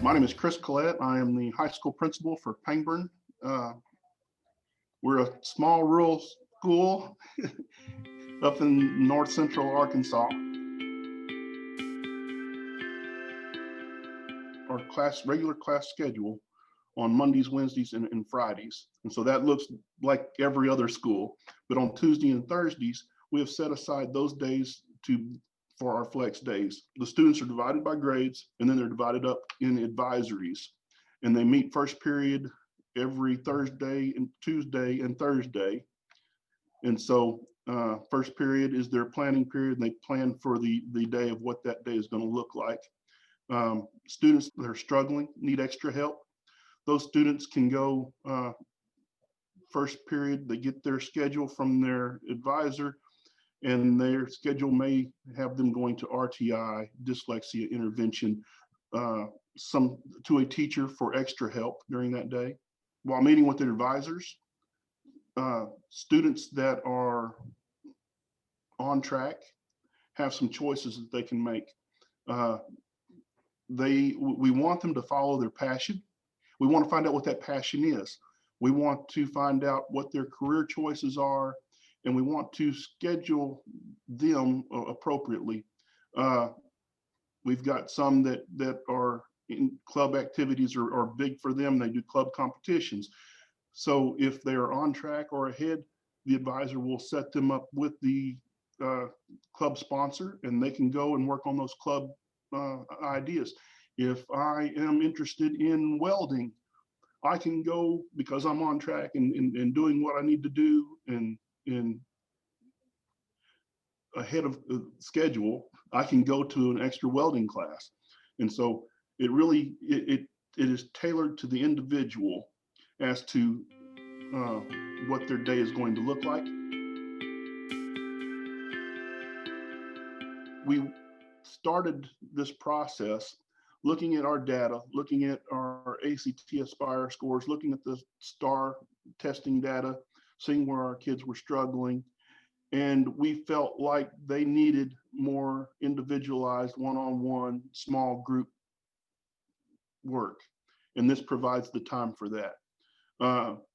My name is Chris Collette. I am the high school principal for Pangburn. We're a small rural school up in north central Arkansas. Our regular class schedule on Mondays, Wednesdays, and Fridays. And so that looks like every other school. But on Tuesday and Thursdays, we have set aside those days for our flex days. The students are divided by grades, and then they're divided up in advisories. And they meet first period every Thursday and Tuesday and Thursday. And so first period is their planning period, and they plan for the day of what that day is going to look like. Students that are struggling, need extra help, those students can go first period, they get their schedule from their advisor, and their schedule may have them going to RTI, dyslexia intervention, to a teacher for extra help during that day. While meeting with their advisors, students that are on track have some choices that they can make. We want them to follow their passion. We want to find out what that passion is. We want to find out what their career choices are, and we want to schedule them appropriately. We've got some that are in club activities are big for them. They do club competitions. So if they're on track or ahead, the advisor will set them up with the club sponsor, and they can go and work on those club ideas. If I am interested in welding, I can go because I'm on track and doing what I need to do and ahead of the schedule, I can go to an extra welding class. And so it really, it is tailored to the individual as to what their day is going to look like. We started this process looking at our data, looking at our ACT Aspire scores, looking at the STAR testing data, seeing where our kids were struggling. And we felt like they needed more individualized one-on-one small group work. And this provides the time for that.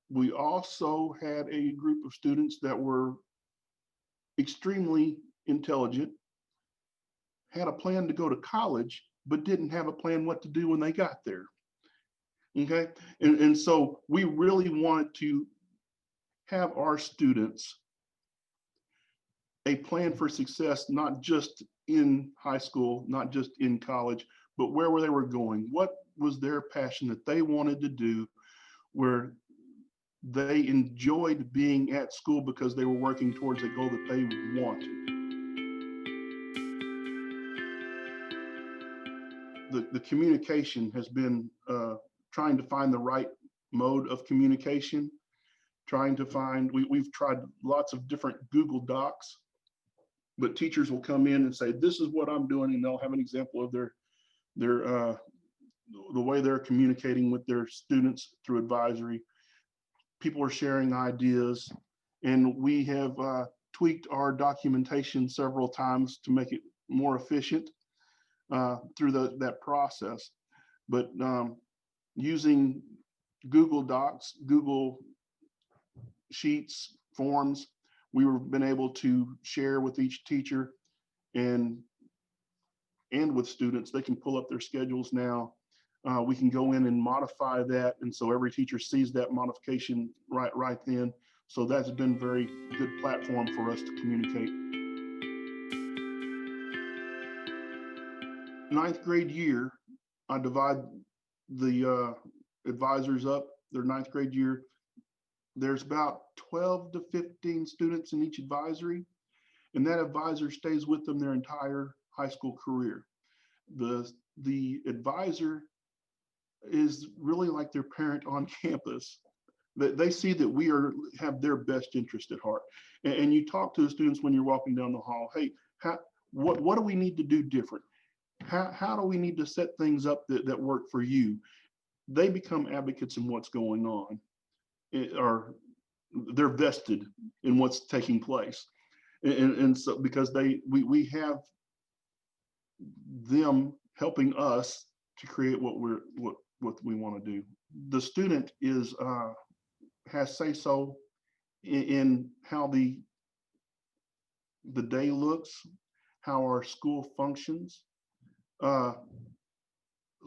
We also had a group of students that were extremely intelligent, had a plan to go to college, but didn't have a plan what to do when they got there. Okay, and so we really wanted to have our students a plan for success, not just in high school, not just in college, but where they were going. What was their passion that they wanted to do, where they enjoyed being at school because they were working towards a goal that they wanted. The communication has been trying to find the right mode of communication, trying to find, we've tried lots of different Google Docs, but teachers will come in and say, this is what I'm doing, and they'll have an example of the way they're communicating with their students through advisory. People are sharing ideas, and we have tweaked our documentation several times to make it more efficient through that process. But using Google Docs, Google Sheets, forms, we've been able to share with each teacher and with students. They can pull up their schedules now. We can go in and modify that, and so every teacher sees that modification right then. So that's been a very good platform for us to communicate. Ninth grade year, I divide the advisors up, their ninth grade year. There's about 12 to 15 students in each advisory, and that advisor stays with them their entire high school career. The advisor is really like their parent on campus. They see that we have their best interest at heart. And you talk to the students when you're walking down the hall, hey, what do we need to do different? How do we need to set things up that work for you? They become advocates in what's going on, or they're vested in what's taking place. And so because we have them helping us to create what we want to do. The student has say so in how the day looks, how our school functions. Uh,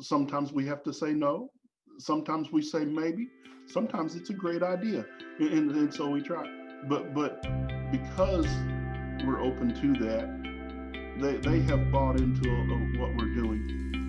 Sometimes we have to say no. Sometimes we say maybe. Sometimes it's a great idea, and so we try. But because we're open to that, they have bought into what we're doing.